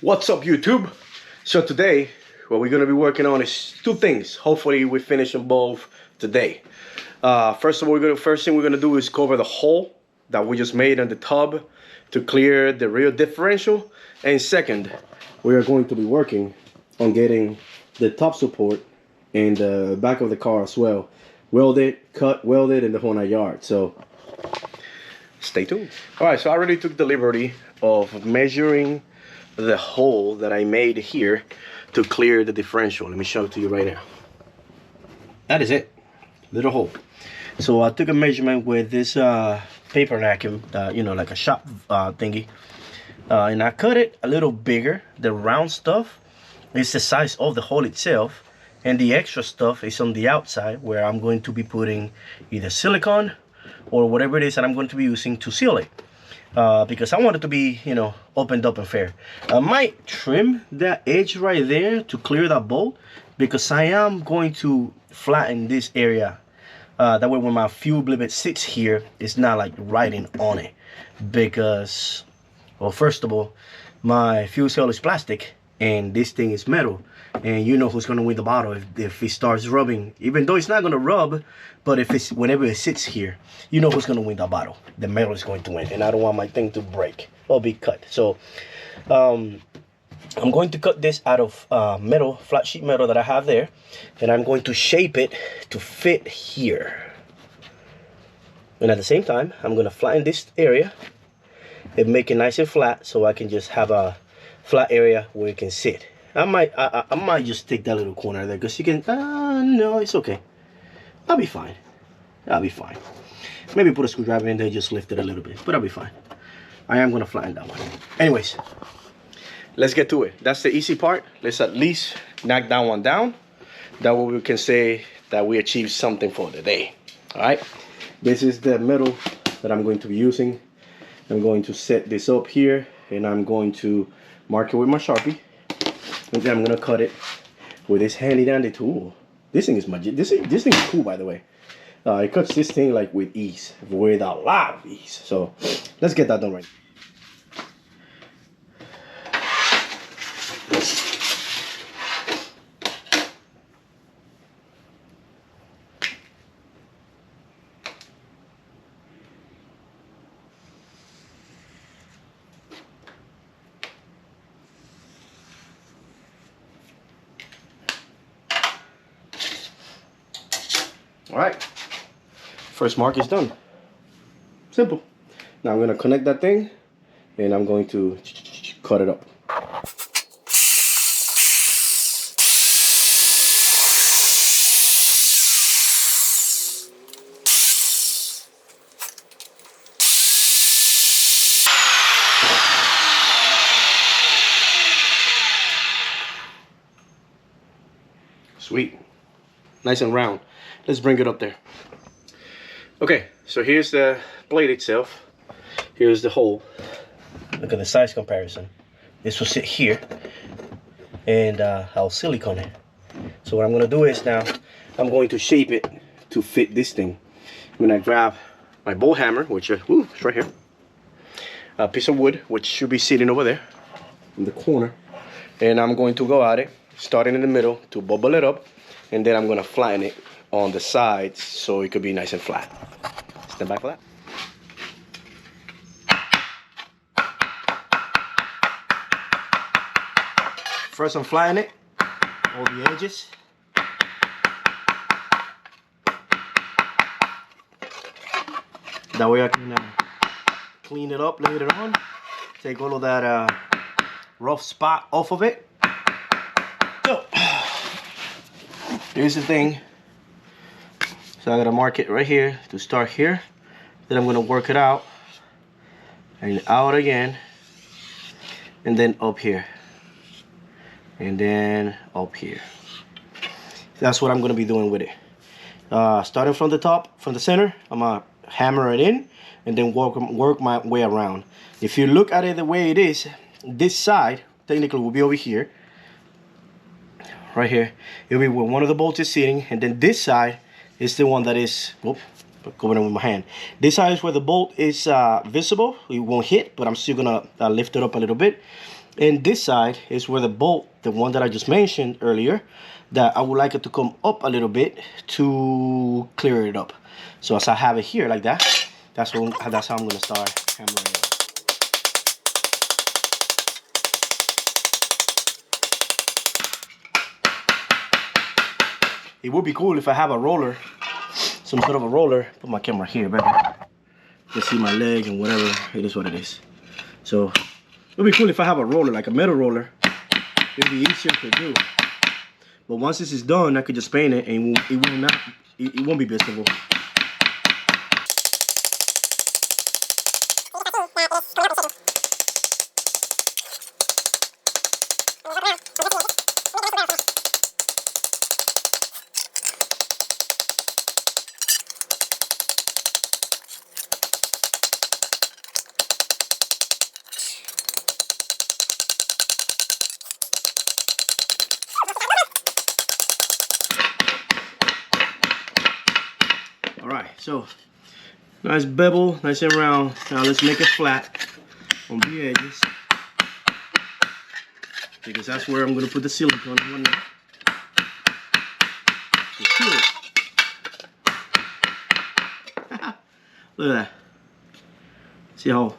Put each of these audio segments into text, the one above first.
What's up, YouTube? So today, what we're gonna be working on is two things. Hopefully, we finish them both today. First thing we're gonna do is cover the hole that we just made on the tub to clear the rear differential. And second, we are going to be working on getting the top support and the back of the car as well welded, cut, welded, and the whole 9 yards. So stay tuned. All right, so I already took the liberty of measuring the hole that I made here to clear the differential. Let me show it to you right now. That is it, little hole. So I took a measurement with this paper vacuum, you know, like a shop thingy, and I cut it a little bigger. The round stuff is the size of the hole itself, and the extra stuff is on the outside, where I'm going to be putting either silicone or whatever it is that I'm going to be using to seal it. Because I want it to be, you know, opened up and fair. I might trim that edge right there to clear that bolt, because I am going to flatten this area. That way when my fuel blivet sits here, it's not like riding on it. Because, well, first of all, my fuel cell is plastic and this thing is metal. And you know who's gonna win the battle if it starts rubbing. Even though it's not gonna rub, but whenever it sits here, you know who's gonna win the battle. The metal is going to win, and I don't want my thing to break or be cut. So I'm going to cut this out of metal, flat sheet metal that I have there, and I'm going to shape it to fit here. And at the same time, I'm gonna flatten this area and make it nice and flat, so I can just have a flat area where it can sit. I might just take that little corner there, because you can, no, it's okay. I'll be fine. I'll be fine. Maybe put a screwdriver in there, just lift it a little bit, but I'll be fine. I am gonna flatten that one. Anyways, let's get to it. That's the easy part. Let's at least knock that one down. That way we can say that we achieved something for the day. All right, this is the metal that I'm going to be using. I'm going to set this up here, and I'm going to mark it with my Sharpie. And then I'm gonna cut it with this handy dandy tool. This thing is magic. This thing is cool, by the way. It cuts this thing like with ease, with a lot of ease. So let's get that done right. All right, first mark is done. Simple. Now I'm gonna connect that thing, and I'm going to cut it up. Sweet, nice and round. Let's bring it up there. Okay, so here's the blade itself. Here's the hole. Look at the size comparison. This will sit here, and I'll silicone it. So what I'm gonna do is now, I'm going to shape it to fit this thing. I'm gonna grab my bolt hammer, which it's right here. A piece of wood, which should be sitting over there in the corner. And I'm going to go at it, starting in the middle to bubble it up, and then I'm gonna flatten it on the sides so it could be nice and flat. Stand back for that. First I'm flattening it, all the edges. That way I can clean it up later on. Take all of that rough spot off of it. So, here's the thing. So I gotta mark it right here to start here. Then I'm gonna work it out and out again, and then up here, and then up here. That's what I'm gonna be doing with it. Starting from the top, from the center, I'm gonna hammer it in and then work my way around. If you look at it the way it is, this side technically will be over here, right here. It'll be where one of the bolts is sitting, and then this side is the one that is, going in with my hand. This side is where the bolt is visible. It won't hit, but I'm still gonna lift it up a little bit. And this side is where the bolt, the one that I just mentioned earlier, that I would like it to come up a little bit to clear it up. So as I have it here like that, that's how I'm going to start hammering it. It would be cool if I have a roller, some sort of a roller. Put my camera here, baby. You see my leg and whatever. It is what it is. So it would be cool if I have a roller, like a metal roller. It would be easier to do. But once this is done, I could just paint it, and it won't be visible. So, nice bevel, nice and round. Now let's make it flat on the edges, because that's where I'm going to put the silicone on there. Look at that. See how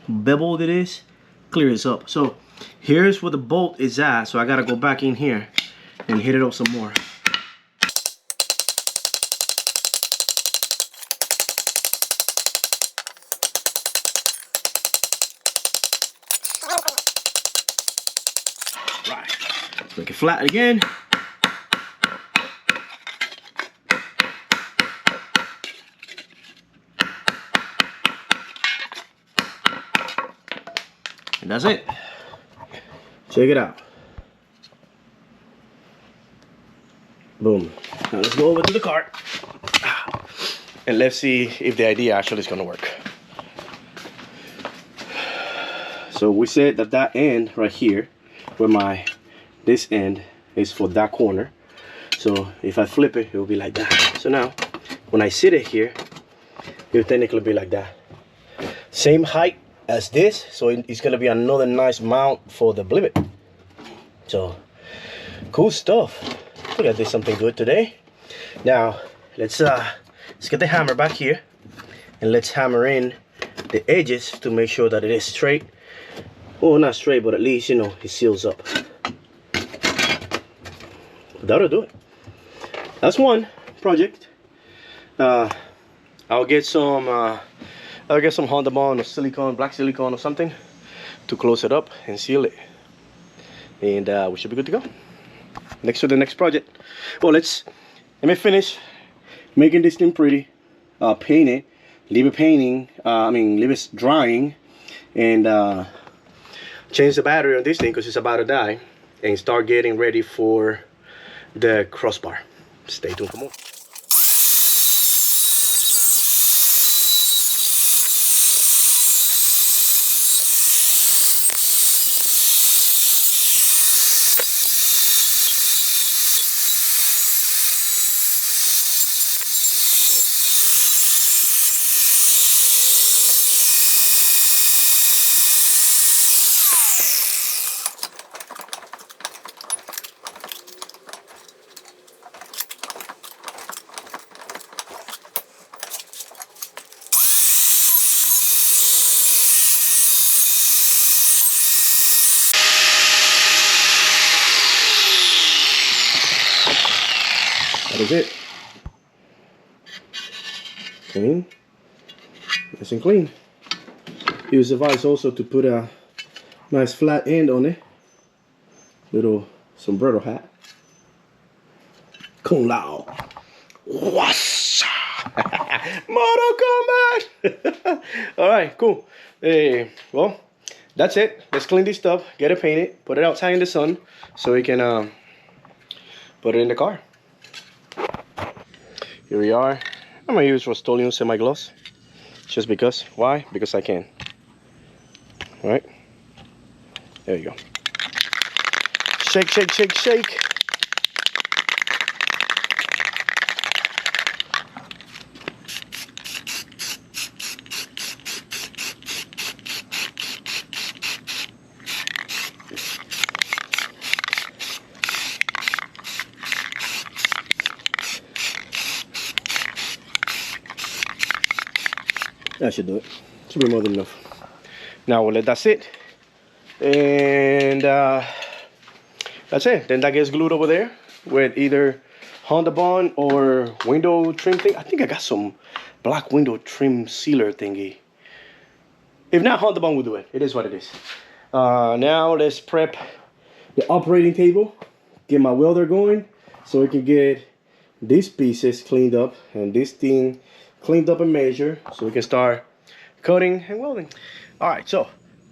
beveled it is? Clear this up. So here's where the bolt is at. So I got to go back in here and hit it up some more. Make it flat again. And that's it. Check it out. Boom. Now let's go over to the cart. And let's see if the idea actually is going to work. So we said that that end right here, where this end is for that corner. So if I flip it, it will be like that. So now, when I sit it here, it will technically be like that. Same height as this, so it's gonna be another nice mount for the blivet. So, cool stuff. I think I did something good today. Now, let's get the hammer back here, and let's hammer in the edges to make sure that it is straight. Well, not straight, but at least, you know, it seals up. That'll do it. That's one project. I'll get some Honda Bond or silicone, black silicone or something to close it up and seal it, and we should be good to go. Next to the next project. Well, let me finish making this thing pretty. Paint it, leave it painting. Leave it drying, and change the battery on this thing because it's about to die, and start getting ready for the crossbar. Stay tuned for more. That is it. Clean. Nice and clean. Use the vise also to put a nice flat end on it. Little sombrero hat. Kung Lao. Wassa! Mortal Kombat! Alright, cool. Well, that's it. Let's clean this stuff, get it painted, put it outside in the sun so we can put it in the car. Here we are. I'm gonna use Rust-Oleum semi-gloss just because. Why? Because I can. Alright. There you go. Shake, shake, shake, shake. That should do it. Should be more than enough. Now we'll let that sit. And that's it. Then that gets glued over there with either Honda Bond or window trim thing. I think I got some black window trim sealer thingy. If not, Honda Bond will do it. It is what it is. Now let's prep the operating table. Get my welder going so we can get these pieces cleaned up and this thing cleaned up and measured so we can start cutting and welding. All right, so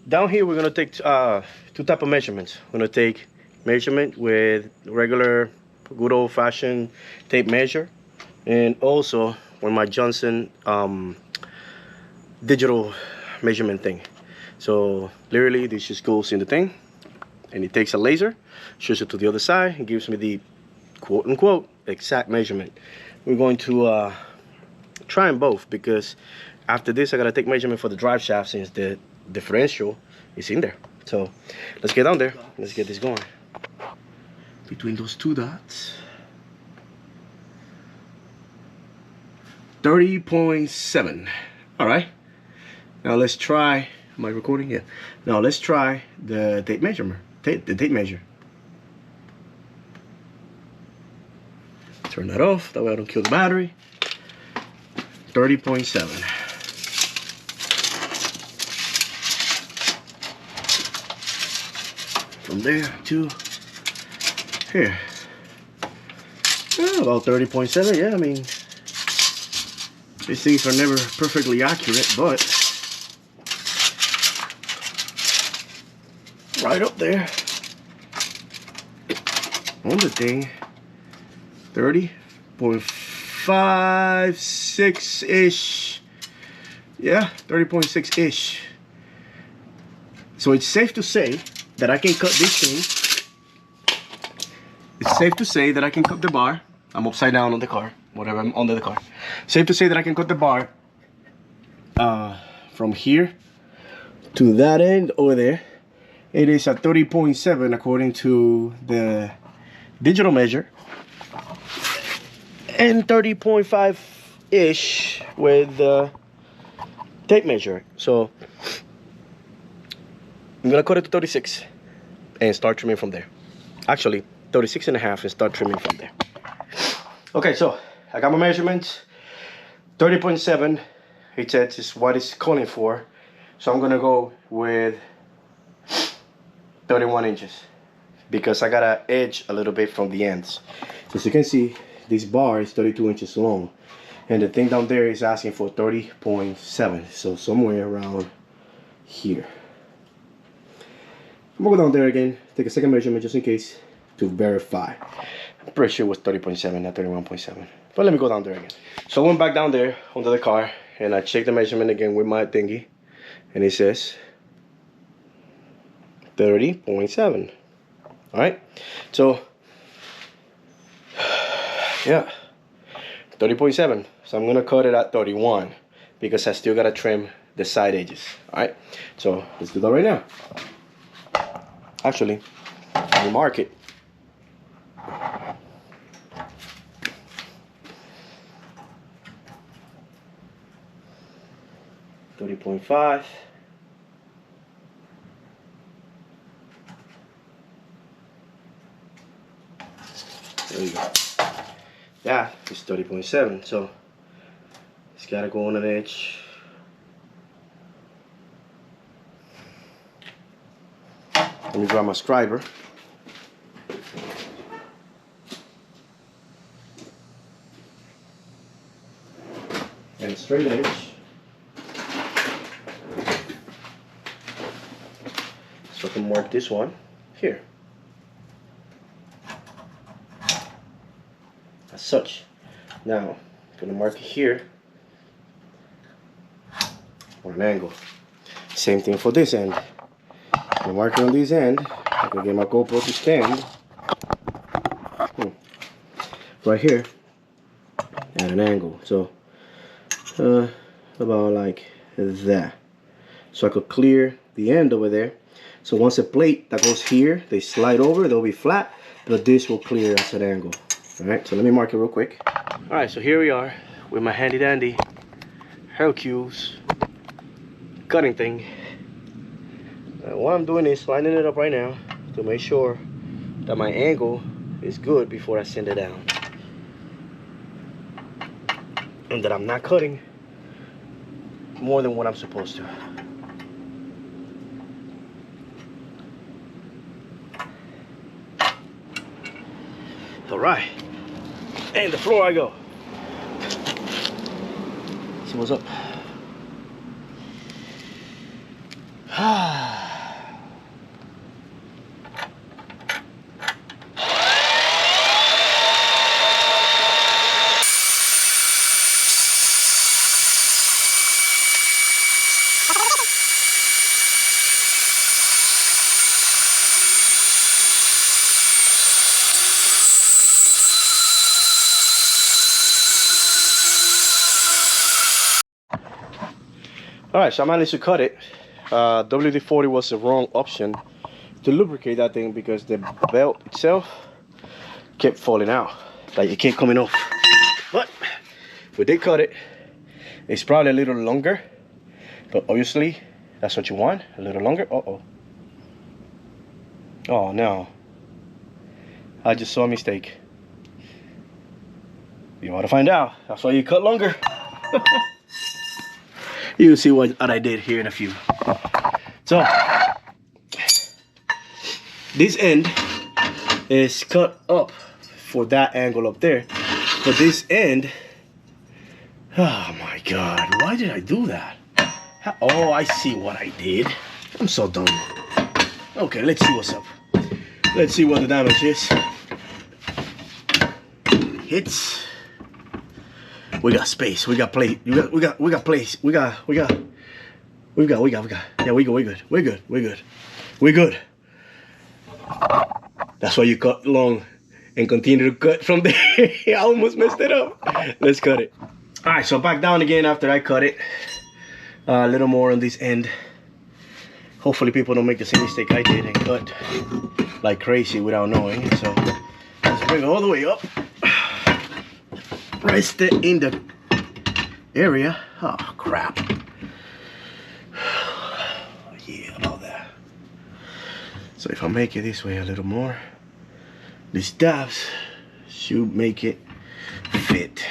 down here we're gonna take two type of measurements. We're gonna take measurement with regular good old-fashioned tape measure, and also with my Johnson digital measurement thing. So literally this just goes in the thing and it takes a laser, shows it to the other side, and gives me the quote-unquote exact measurement. We're going to try them both, because after this I gotta take measurement for the drive shaft since the differential is in there. So let's get down there, let's get this going. Between those two dots, 30.7. all right, now let's try, am I recording? Yeah. Now let's try the tape measurement, the tape measure. Turn that off, that way I don't kill the battery. 30.7. From there to here. About 30.7, yeah, I mean, these things are never perfectly accurate, but right up there on the thing. 30.56-ish. Yeah, 30.6-ish. So it's safe to say that I can cut this thing. It's safe to say that I can cut the bar. I'm upside down on the car, whatever, I'm under the car. Safe to say that I can cut the bar from here to that end over there. It is at 30.7 according to the digital measure, and 30.5-ish with the tape measure. So I'm gonna cut it to 36 and start trimming from there. Actually, 36.5 and start trimming from there. Okay, so I got my measurements. 30.7, it says is what it's calling for. So I'm gonna go with 31 inches because I gotta edge a little bit from the ends. So as you can see, this bar is 32 inches long, and the thing down there is asking for 30.7, so somewhere around here. I'm gonna go down there again, take a second measurement just in case to verify. I'm pretty sure it was 30.7, not 31.7, but let me go down there again. So I went back down there under the car and I checked the measurement again with my thingy, and it says 30.7. all right, so yeah, 30.7. So I'm gonna cut it at 31 because I still gotta trim the side edges. All right, so let's do that right now. Actually, let me mark it. .5. There we go. Yeah, it's 30.7. So it's gotta go on an edge. Let me grab my scriber. And straight edge. So I can mark this one here. As such. Now, I'm gonna mark it here on an angle. Same thing for this end. I'm marking on this end. I can get my GoPro to stand right here at an angle. So about like that. So I could clear the end over there. So once a plate that goes here, they slide over, they'll be flat, but this will clear at an angle. All right, so let me mark it real quick. All right, so here we are with my handy dandy Hercules cutting thing. What I'm doing is lining it up right now to make sure that my angle is good before I send it down, and that I'm not cutting more than what I'm supposed to. All right, and the floor I go. See what's up. Alright, so I managed to cut it. WD-40 was the wrong option to lubricate that thing because the belt itself kept falling out. Like it kept coming off. But we did cut it. It's probably a little longer, but obviously that's what you want, a little longer. Oh no, I just saw a mistake. You want to find out? That's why you cut longer. You'll see what I did here in a few. So this end is cut up for that angle up there, but this end, oh my god, why did I do that? Oh, I see what I did. I'm so dumb. Okay, let's see what's up. Let's see what the damage is. Hits. We got space. We got place. We got place. We got. Yeah, we good. We're good. That's why you cut long and continue to cut from there. I almost messed it up. Let's cut it. All right, so back down again after I cut it. A little more on this end. Hopefully people don't make the same mistake I did and cut like crazy without knowing. So let's bring it all the way up. Rest it in the area. Oh crap. Yeah, about that. So if I make it this way a little more, these tabs should make it fit.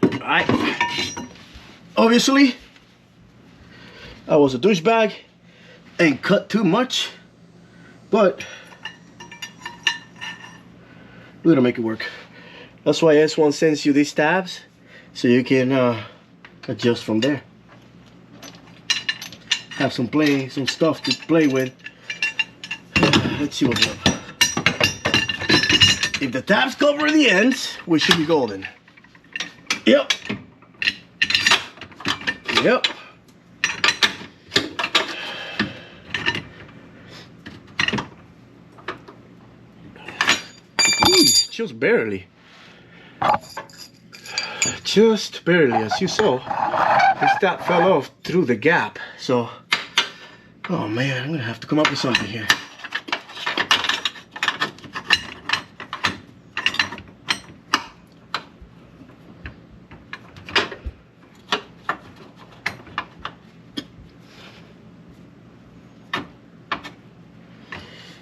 Alright. Obviously, I was a douchebag and cut too much, but we're gonna make it work. That's why S1 sends you these tabs so you can adjust from there. Have some stuff to play with. Let's see what's up. If the tabs cover the ends, we should be golden. Yep. Ooh, just barely. Just barely, as you saw. This tab fell off through the gap. So, oh man, I'm gonna have to come up with something here.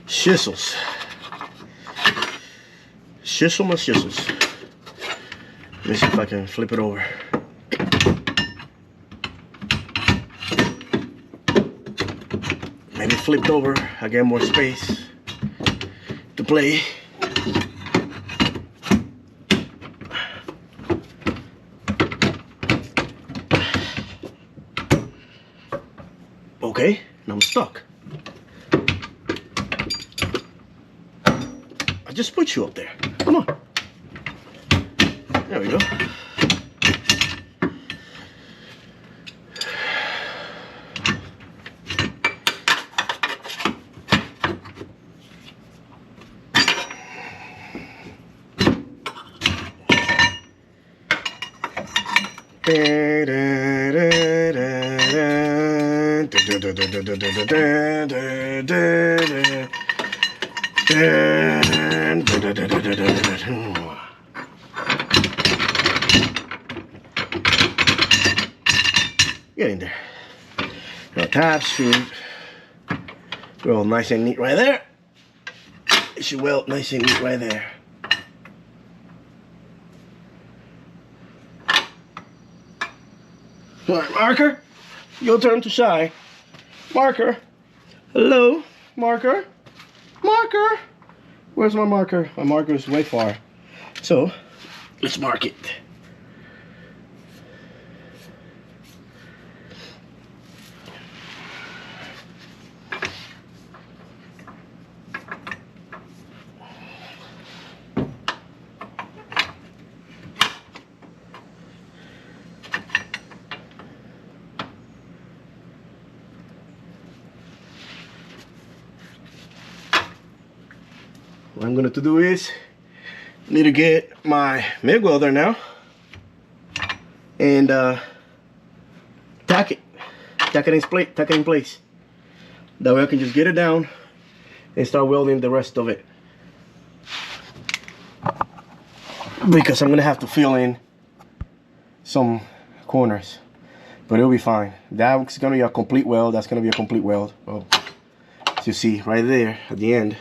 Chisels. Chisel my chisels. Let me see if I can flip it over. Maybe flipped over, I get more space to play. Okay, now I'm stuck. I just put you up there. Come on. There we go. Get in there. The tab should weld nice and neat right there. It should weld nice and neat right there. All right, marker, your turn to shine. Marker, hello, marker, marker. Where's my marker? My marker is way far. So, let's mark it. What I'm going to do is, I need to get my MIG welder now and tack it in place. That way I can just get it down and start welding the rest of it. Because I'm going to have to fill in some corners, but it'll be fine. That's going to be a complete weld. That's going to be a complete weld. Well, as you see right there at the end.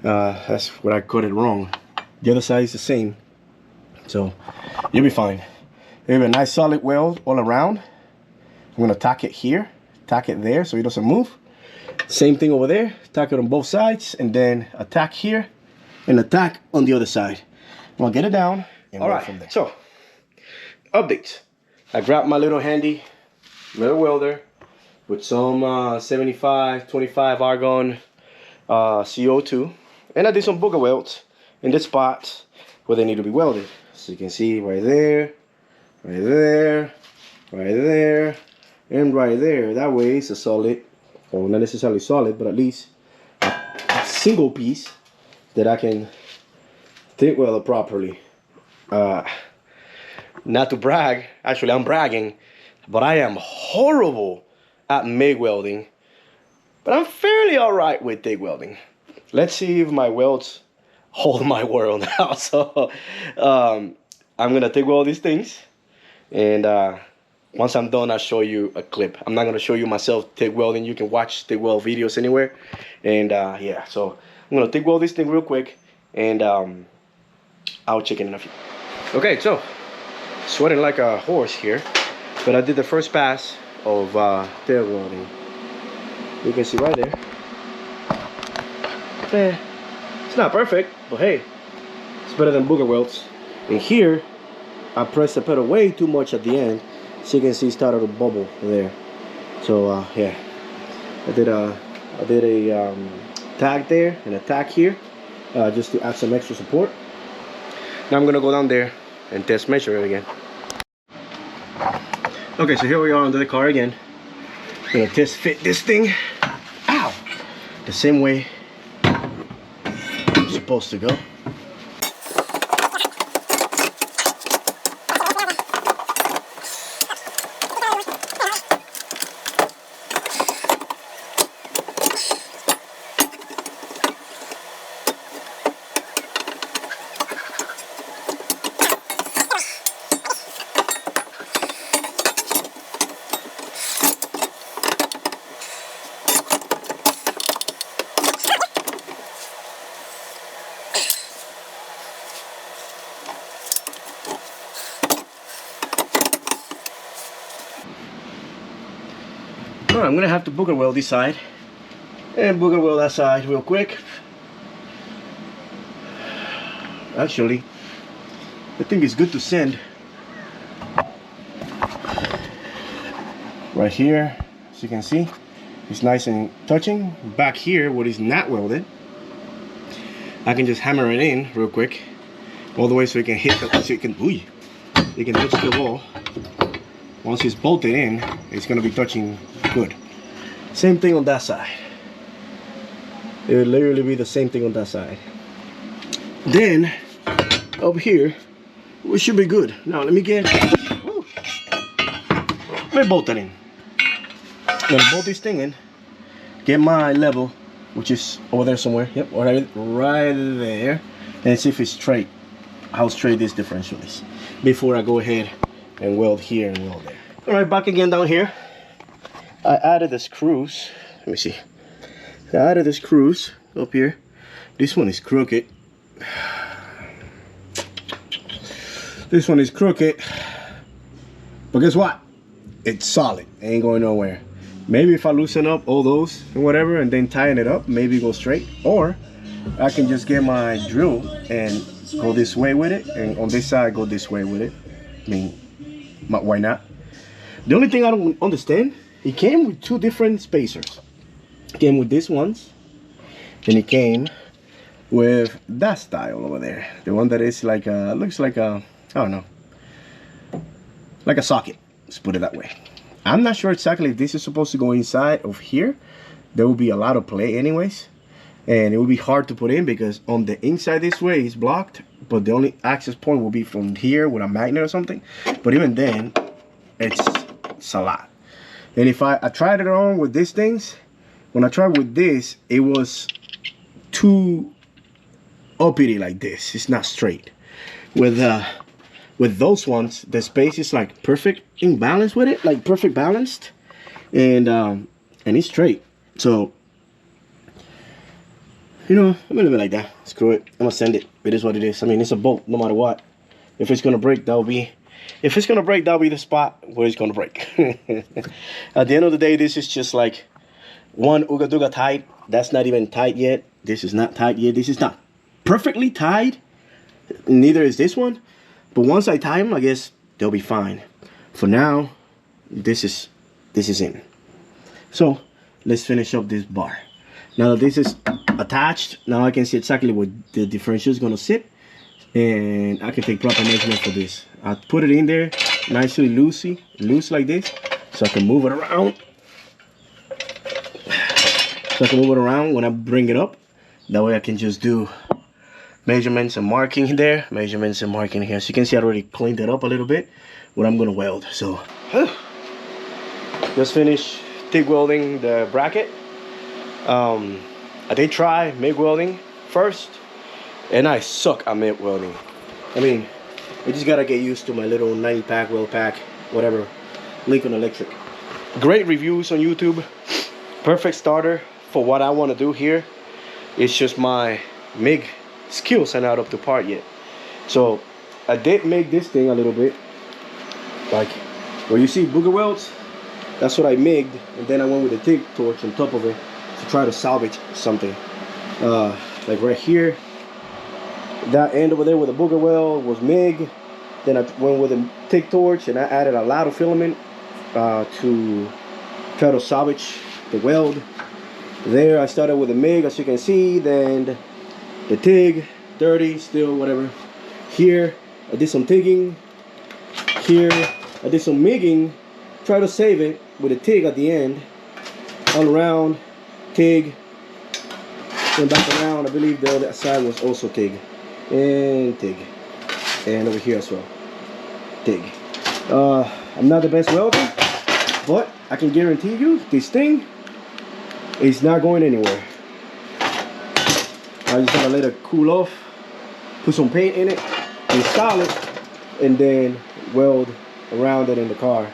That's what I cut it wrong. The other side is the same, so you'll be fine. You have a nice solid weld all around. I'm gonna tack it here, tack it there so it doesn't move. Same thing over there, tack it on both sides, and then a tack here and a tack on the other side. I'm gonna get it down and all right from there. So updates. I grabbed my little handy metal welder with some 75-25 argon CO2. And I did some booger welds in the spots where they need to be welded. So you can see right there, right there, right there, and right there. That way it's a solid, or not necessarily solid, but at least a single piece that I can TIG weld properly. Not to brag, actually I'm bragging, but I am horrible at MIG welding. But I'm fairly alright with TIG welding. Let's see if my welds hold my world now. So I'm gonna TIG weld these things, and once I'm done, I'll show you a clip. I'm not gonna show you myself TIG welding. You can watch TIG weld videos anywhere. And yeah, so I'm gonna TIG weld this thing real quick, and I'll check in a few. Okay, so sweating like a horse here, but I did the first pass of TIG welding. You can see right there. It's not perfect, but hey, it's better than booger welds. And here, I pressed the pedal way too much at the end, so you can see it started to bubble there. So yeah, I did a tag there and a tag here, just to add some extra support. Now I'm gonna go down there and test measure it again. Okay, so here we are under the car again. I'm gonna test fit this thing. Ow! The same way it's supposed to go. Alright, I'm gonna have to booger weld this side and booger weld that side real quick. Actually, I think it's good to send right here, as you can see. It's nice and touching. Back here, where it's not welded, I can just hammer it in real quick, all the way so it can hit the, so it can touch the wall. Once it's bolted in, it's gonna be touching good. Same thing on that side. It will literally be the same thing on that side. Then up here, we should be good. Now let me get, let me bolt that in. I'm gonna bolt this thing in, get my level, which is over there somewhere. Yep, right there, and see if it's straight, how straight this differential is, before I go ahead and weld here and weld there. All right, back again down here. I added the screws. Let me see. I added the screws up here. This one is crooked. This one is crooked. But guess what? It's solid. It ain't going nowhere. Maybe if I loosen up all those and whatever and then tighten it up, maybe go straight. Or I can just get my drill and go this way with it, and on this side go this way with it. I mean, why not? The only thing I don't understand, it came with two different spacers. It came with these ones, and it came with that style over there. The one that is like a, looks like a, I don't know, like a socket. Let's put it that way. I'm not sure exactly if this is supposed to go inside of here. There will be a lot of play anyways, and it will be hard to put in because on the inside this way is blocked, but the only access point will be from here with a magnet or something. But even then, it's a lot. And if I tried it on with these things, when I tried with this, it was too uppity like this. It's not straight. With those ones, the space is like perfect in balance with it, like perfect balanced, and it's straight. So, you know, I'm gonna leave it like that. Screw it. I'm gonna send it. It is what it is. I mean, it's a bolt, no matter what. If it's gonna break, that'll be. If it's gonna break, that'll be the spot where it's gonna break. At the end of the day, this is just like one Ooga Dooga tight. That's not even tight yet. This is not tight yet. This is not perfectly tied. Neither is this one. But once I tie them, I guess they'll be fine. For now, this is in. So let's finish up this bar. Now that this is attached, now I can see exactly where the differential is gonna sit, and I can take proper measurement for this. I put it in there nicely loose like this, so I can move it around. So I can move it around when I bring it up. That way I can just do measurements and marking there, measurements and marking here. So you can see I already cleaned it up a little bit what I'm gonna weld. So just finished TIG welding the bracket. I did try MIG welding first, and I suck at MIG welding. I mean, I just gotta get used to my little 90-pack weld pack, whatever, Lincoln Electric. Great reviews on YouTube. Perfect starter for what I want to do here. It's just my MIG skills are not up to par yet. So I did make this thing a little bit like where you see booger welds. That's what I MIG'd, and then I went with a TIG torch on top of it to try to salvage something. Like right here, that end over there with the booger weld was MIG. Then I went with a TIG torch and I added a lot of filament to try to salvage the weld. There I started with a MIG, as you can see, then the TIG, dirty, still, whatever. Here, I did some TIGging. Here, I did some MIGging. Try to save it with a TIG at the end. All around, TIG. Then back around, I believe the other side was also TIG. And TIG. And over here as well, TIG. I'm not the best welder, but I can guarantee you, this thing is not going anywhere. I just gotta let it cool off, put some paint in it, install it, and then weld around it in the car.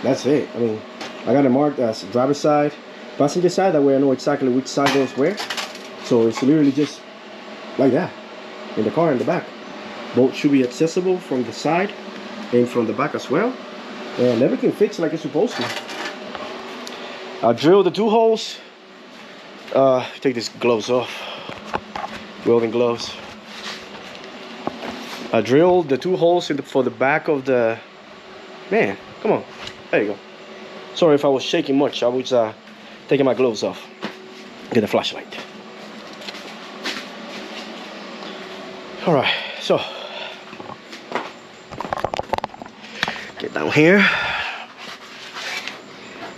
That's it. I mean, I got it marked as driver's side, passenger side, that way I know exactly which side goes where. So it's literally just like that, in the car in the back. Both should be accessible from the side and from the back as well, and everything fits like it's supposed to. I drilled the two holes. Take these gloves off, welding gloves. I drilled the two holes for the back of the, man, come on, there you go. Sorry if I was shaking much, I was taking my gloves off. Get the flashlight. All right, so get down here.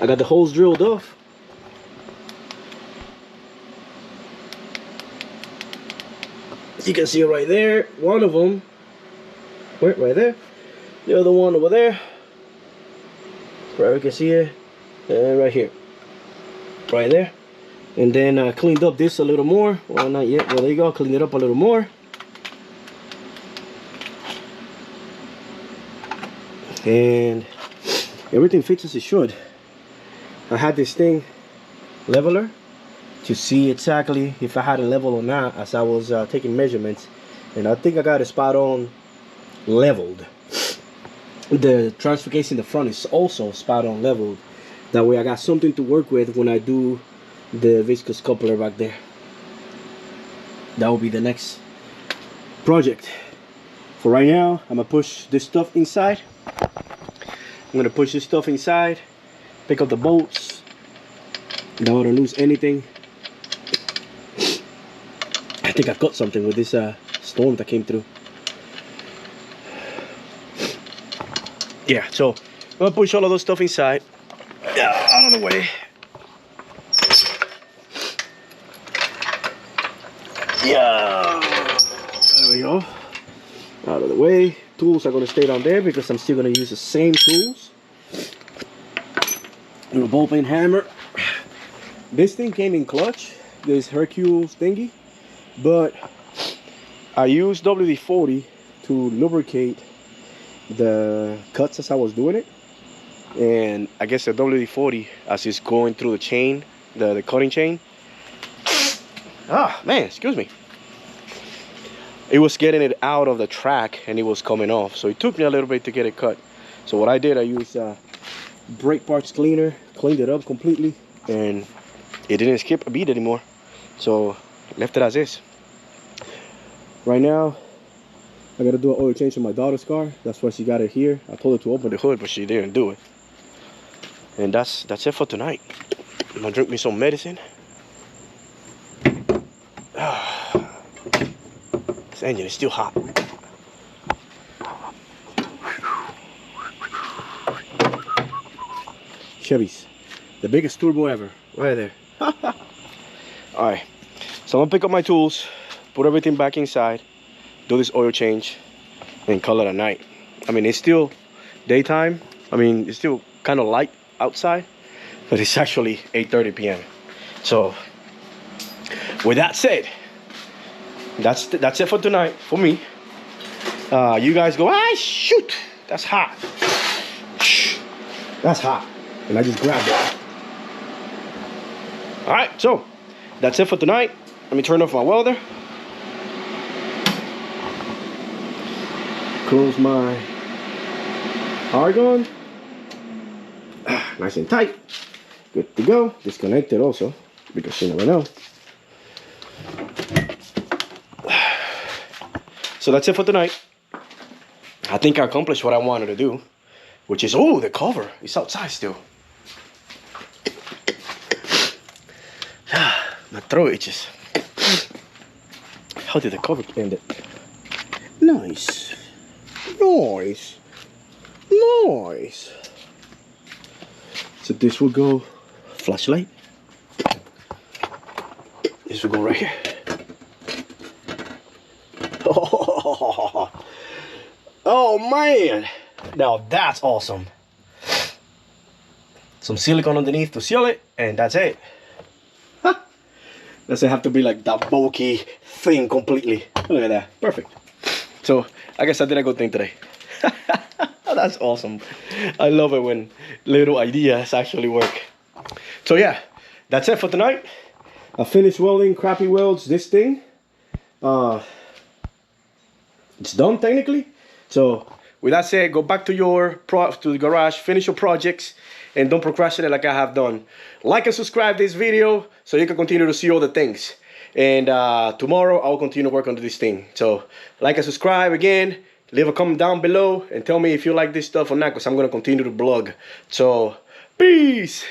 I got the holes drilled off. You can see it right there. One of them, right there. The other one over there. Right, you can see it. And right here. Right there. And then I cleaned up this a little more. Well, not yet. Well, there you go. Cleaned it up a little more. And everything fits as it should. I had this thing leveler to see exactly if I had a level or not as I was taking measurements, and I think I got it spot on leveled. The transfer case in the front is also spot on leveled. That way I got something to work with when I do the viscous coupler back there. That will be the next project. For right now, I'm gonna push this stuff inside. I'm gonna push this stuff inside, pick up the bolts. Don't want to lose anything. I think I cut something with this storm that came through. Yeah, so I'm gonna push all of those stuff inside. Out of the way. Yeah, there we go. Out of the way. Tools are gonna stay down there because I'm still gonna use the same tools. Little ball peen hammer. This thing came in clutch, this Hercules thingy, but I used WD-40 to lubricate the cuts as I was doing it. And I guess the WD-40, as it's going through the chain, the cutting chain, man, excuse me, it was getting it out of the track and it was coming off, so it took me a little bit to get it cut. So what I did, I used brake parts cleaner, cleaned it up completely, and it didn't skip a beat anymore, so left it as is. Right now I gotta do an oil change on my daughter's car. That's why she got it here. I told her to open the hood, but she didn't do it. And that's it for tonight. I'm gonna drink me some medicine. This engine is still hot. Chevys, the biggest turbo ever, right there. Alright, so I'm gonna pick up my tools, put everything back inside, do this oil change, and call it a night. I mean, it's still daytime. I mean, it's still kind of light outside, but it's actually 8:30 p.m. So with that said, that's it for tonight for me. You guys go, ah, shoot, that's hot. Shh, that's hot. And I just grabbed it. All right, so that's it for tonight. Let me turn off my welder. Close my argon. Nice and tight. Good to go. Disconnected also, because you never know. So that's it for tonight. I think I accomplished what I wanted to do, which is, oh, the cover. It's outside still. My throat itches. How did the cover end it? Nice. Nice. Nice. So this will go flashlight. This will go right here. Oh man, now that's awesome. Some silicone underneath to seal it, and that's it. Huh. Doesn't have to be like that bulky thing completely. Look at that, perfect. So I guess I did a good thing today. That's awesome. I love it when little ideas actually work. So yeah, that's it for tonight. I finished welding crappy welds this thing. It's done technically. So with that said, go back to the garage, finish your projects, and don't procrastinate like I have done. Like and subscribe this video so you can continue to see all the things. And tomorrow I'll continue to work on this thing. So like and subscribe again. Leave a comment down below and tell me if you like this stuff or not, because I'm gonna continue to blog. So peace.